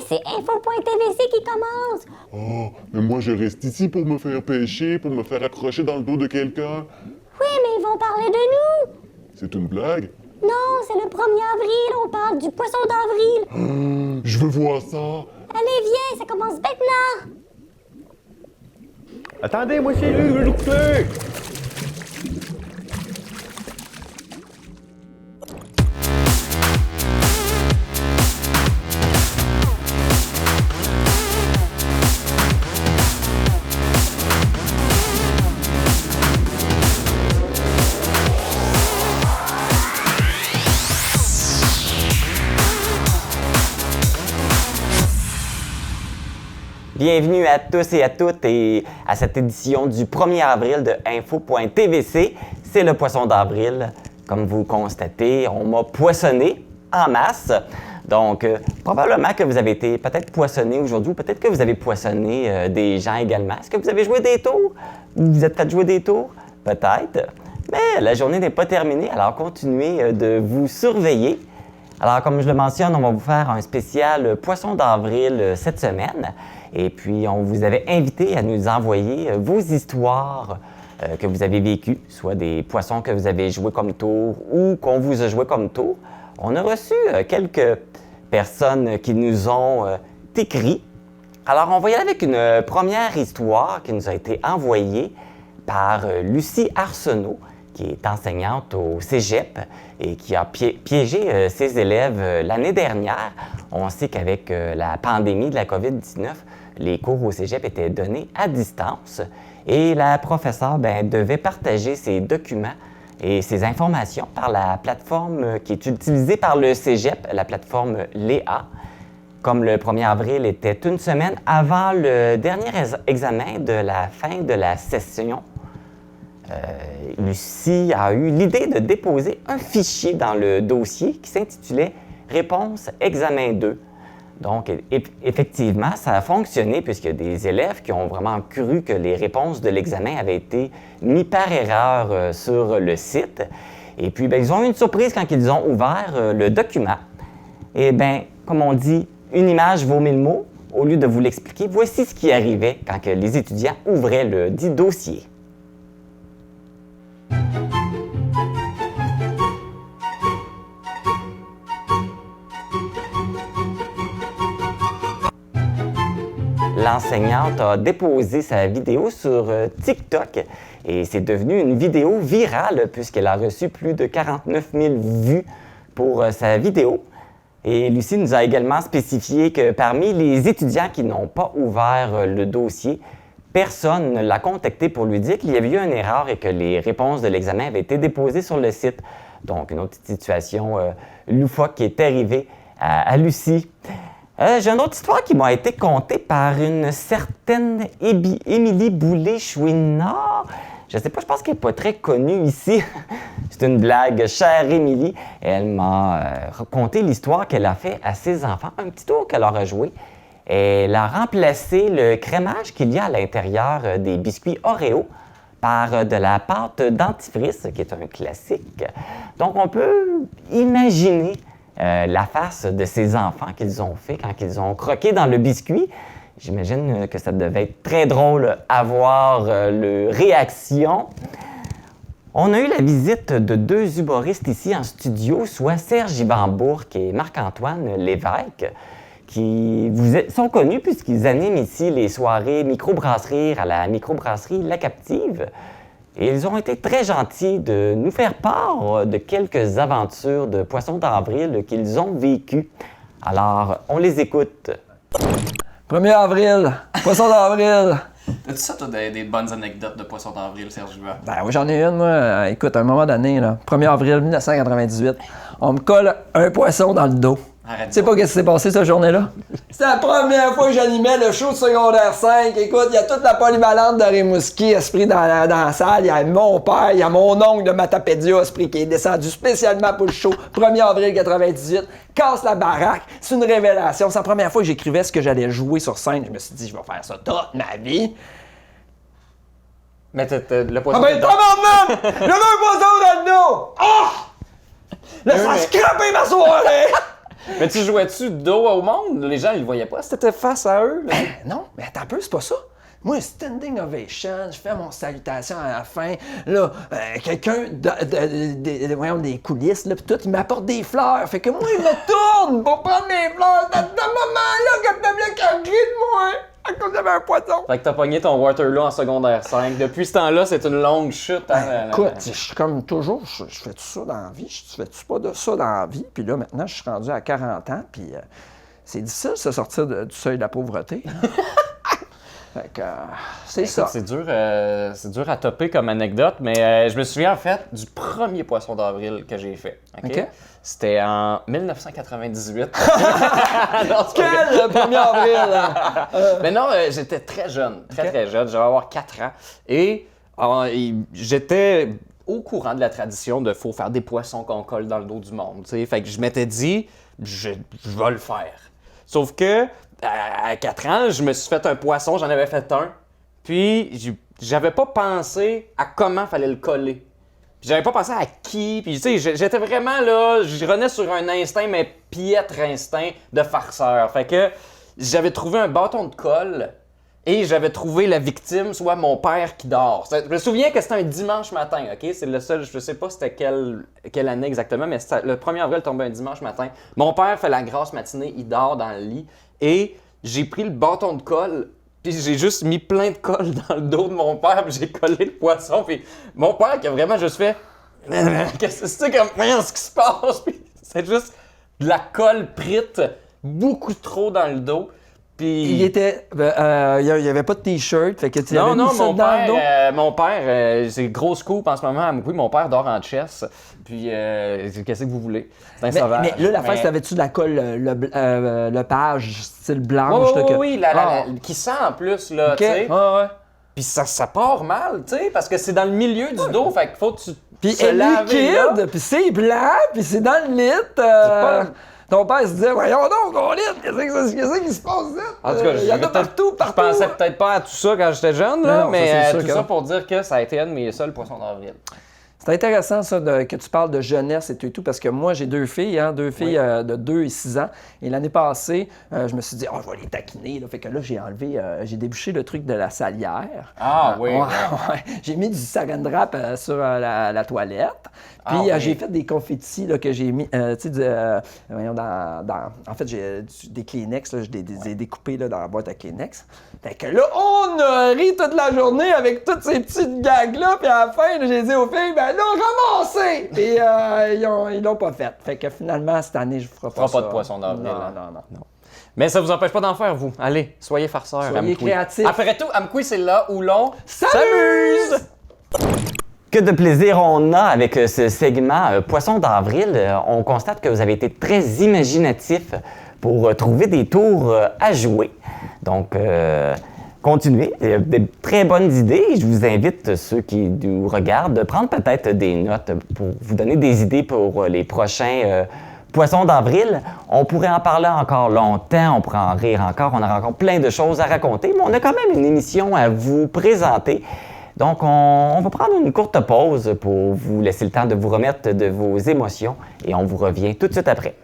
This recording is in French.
c'est info.tvc qui commence. Oh, mais moi je reste ici pour me faire pêcher, pour me faire accrocher dans le dos de quelqu'un. Oui, mais ils vont parler de nous. C'est une blague? Non, c'est le 1er avril, on parle du poisson d'avril. Je veux voir ça. Allez, viens, ça commence maintenant. Attendez, moi c'est lui, je veux l'écouter! Bienvenue à tous et à toutes et à cette édition du 1er avril de info.tvc. C'est le poisson d'avril. Comme vous constatez, on m'a poissonné en masse. Donc, probablement que vous avez été peut-être poissonné aujourd'hui ou peut-être que vous avez poissonné des gens également. Est-ce que vous avez joué des tours? Vous vous êtes fait jouer des tours? Peut-être. Mais la journée n'est pas terminée, alors continuez de vous surveiller. Alors, comme je le mentionne, on va vous faire un spécial poisson d'avril cette semaine. Et puis, on vous avait invité à nous envoyer vos histoires que vous avez vécues, soit des poissons que vous avez joués comme tour ou qu'on vous a joué comme tour. On a reçu quelques personnes qui nous ont écrit. Alors, on va y aller avec une première histoire qui nous a été envoyée par Lucie Arsenault, qui est enseignante au Cégep et qui a piégé ses élèves l'année dernière. On sait qu'avec la pandémie de la COVID-19, les cours au Cégep étaient donnés à distance et la professeure devait partager ses documents et ses informations par la plateforme qui est utilisée par le Cégep, la plateforme Léa. Comme le 1er avril était une semaine avant le dernier examen de la fin de la session, Lucie a eu l'idée de déposer un fichier dans le dossier qui s'intitulait « Réponse examen 2 ». Donc, effectivement, ça a fonctionné puisqu'il y a des élèves qui ont vraiment cru que les réponses de l'examen avaient été mises par erreur sur le site. Et puis, ils ont eu une surprise quand ils ont ouvert le document. Et bien, comme on dit, une image vaut 1000 mots. Au lieu de vous l'expliquer, voici ce qui arrivait quand que les étudiants ouvraient le dit dossier. L'enseignante a déposé sa vidéo sur TikTok et c'est devenu une vidéo virale puisqu'elle a reçu plus de 49 000 vues pour sa vidéo. Et Lucie nous a également spécifié que parmi les étudiants qui n'ont pas ouvert le dossier, personne ne l'a contacté pour lui dire qu'il y avait eu une erreur et que les réponses de l'examen avaient été déposées sur le site. Donc, une autre situation loufoque qui est arrivée à Lucie. J'ai une autre histoire qui m'a été contée par une certaine Émilie Boulay-Chouinard. Je sais pas, je pense qu'elle n'est pas très connue ici. C'est une blague, chère Émilie. Elle m'a raconté l'histoire qu'elle a fait à ses enfants, un petit tour qu'elle aura joué. Elle a remplacé le crémage qu'il y a à l'intérieur des biscuits Oreo par de la pâte dentifrice, qui est un classique. Donc, on peut imaginer la face de ces enfants qu'ils ont fait quand ils ont croqué dans le biscuit. J'imagine que ça devait être très drôle à voir leur réaction. On a eu la visite de deux humoristes ici en studio, soit Serge Ibambourg et Marc-Antoine Lévesque, qui sont connus puisqu'ils animent ici les soirées microbrasserie à la microbrasserie La Captive. Et ils ont été très gentils de nous faire part de quelques aventures de poissons d'avril qu'ils ont vécues. Alors, on les écoute. 1er avril, poisson d'avril. T'as-tu ça, toi, des bonnes anecdotes de poissons d'avril, Serge Hubert? Ben oui, j'en ai une, moi. Écoute, à un moment donné, là, 1er avril 1998, on me colle un poisson dans le dos. Arrête. Tu sais pas ce qui s'est passé cette journée-là? C'était la première fois que j'animais le show de secondaire 5. Écoute, il y a toute la polyvalente de Rimouski, Esprit dans la salle. Il y a mon père, il y a mon oncle de Matapédia, Esprit, qui est descendu spécialement pour le show. 1er avril 98, casse la baraque. C'est une révélation. C'est la première fois que j'écrivais ce que j'allais jouer sur scène. Je me suis dit, je vais faire ça toute ma vie. Mais le poisson... Ah ben, tabarnak! J'avais un poisson dans le dos! Ah! Laisse-moi scraper ma soirée! Mais tu jouais-tu dos au monde? Les gens, ils le voyaient pas. C'était face à eux. Là. Non, mais attends un peu, c'est pas ça. Moi, standing ovation, je fais mon salutation à la fin. Là, quelqu'un voyons, des coulisses, là, pis tout, il m'apporte des fleurs. Fait que moi, il me tourne pour prendre mes fleurs. Dans ce moment-là, que le public a ri de moi, à cause qu'il y avait un poisson. Fait que t'as pogné ton Waterloo en secondaire 5. Depuis ce temps-là, c'est une longue chute. Hein, Écoute, je suis comme toujours, je fais tout ça dans la vie, je fais-tu pas de ça dans la vie? Puis là, maintenant, je suis rendu à 40 ans, puis c'est difficile de se sortir du seuil de la pauvreté. Fait que, c'est ça. C'est dur à topper comme anecdote, mais je me souviens en fait du premier poisson d'avril que j'ai fait. OK. C'était en 1998. Non, Quel 1er avril! Mais non, j'étais très jeune, très jeune. J'allais avoir 4 ans. Et j'étais au courant de la tradition de faut faire des poissons qu'on colle dans le dos du monde. T'sais. Fait que je m'étais dit, je vais le faire. Sauf que à 4 ans, je me suis fait un poisson, j'en avais fait un. Puis j'avais pas pensé à comment fallait le coller. Puis j'avais pas pensé à qui. Puis tu sais, j'étais vraiment là, je renais sur un instinct, mais piètre instinct de farceur. Fait que j'avais trouvé un bâton de colle et j'avais trouvé la victime, soit mon père qui dort. Je me souviens que c'était un dimanche matin, OK? C'est le seul, je sais pas c'était quelle année exactement, mais le 1er avril tombait un dimanche matin. Mon père fait la grasse matinée, il dort dans le lit et j'ai pris le bâton de colle puis j'ai juste mis plein de colle dans le dos de mon père puis j'ai collé le poisson. Puis mon père qui a vraiment juste fait « Qu'est-ce que c'est comme, ce qui se passe? » Puis c'est juste de la colle prite, beaucoup trop dans le dos. Puis... Il était. Il y avait pas de t-shirt, fait que tu avais mis ça dans le dos. Mon père, c'est gros scoop en ce moment. Oui, mon père dort en chess. Puis, qu'est-ce que vous voulez? C'est un sauvage. Mais là, l'affaire, t'avais-tu de la colle, le page, style blanche? Oui, qui sent en plus, là, OK. tu sais. Ouais. Puis ça part mal, tu sais, parce que c'est dans le milieu du dos, fait qu'il faut que tu Puis se elle est laver là. liquide, puis c'est blanc, puis c'est dans le lit. Ton père se disait, voyons donc, ton lit, qu'est-ce qui se passe là? En tout cas, il y en a partout. Je pensais peut-être pas à tout ça quand j'étais jeune, là, Non, mais ça, c'est sûr tout que ça non. pour dire que ça a été un de mes seuls poissons d'avril. C'est intéressant, ça, que tu parles de jeunesse et tout, parce que moi, j'ai 2 filles, de 2 et 6 ans. Et l'année passée, je me suis dit, je vais les taquiner. Là. Fait que là, j'ai débouché le truc de la salière. Ah oui. Ouais. J'ai mis du saran wrap sur la toilette. Puis Ah, oui. j'ai fait des confettis là, que j'ai mis, tu sais, en fait, j'ai des Kleenex, là, je les ai découpés là, dans la boîte à Kleenex. Fait que là, on a ri toute la journée avec toutes ces petites gags-là. Puis à la fin, là, j'ai dit aux filles, ben là, ramassez! Et ils l'ont pas fait. Fait que finalement, cette année, je ferai pas ça. Pas de poisson d'avril. Non. Mais ça vous empêche pas d'en faire, vous. Allez, soyez farceurs. Soyez Amkoui. créatifs. Après tout, Amkoui, c'est là où l'on S'amuse! Que de plaisir on a avec ce segment Poisson d'avril. On constate que vous avez été très imaginatif pour trouver des tours à jouer. Donc, continuez. Il y a des très bonnes idées. Je vous invite, ceux qui nous regardent, de prendre peut-être des notes pour vous donner des idées pour les prochains Poissons d'avril. On pourrait en parler encore longtemps, on pourrait en rire encore. On a encore plein de choses à raconter, mais on a quand même une émission à vous présenter. Donc, on va prendre une courte pause pour vous laisser le temps de vous remettre de vos émotions et on vous revient tout de suite après.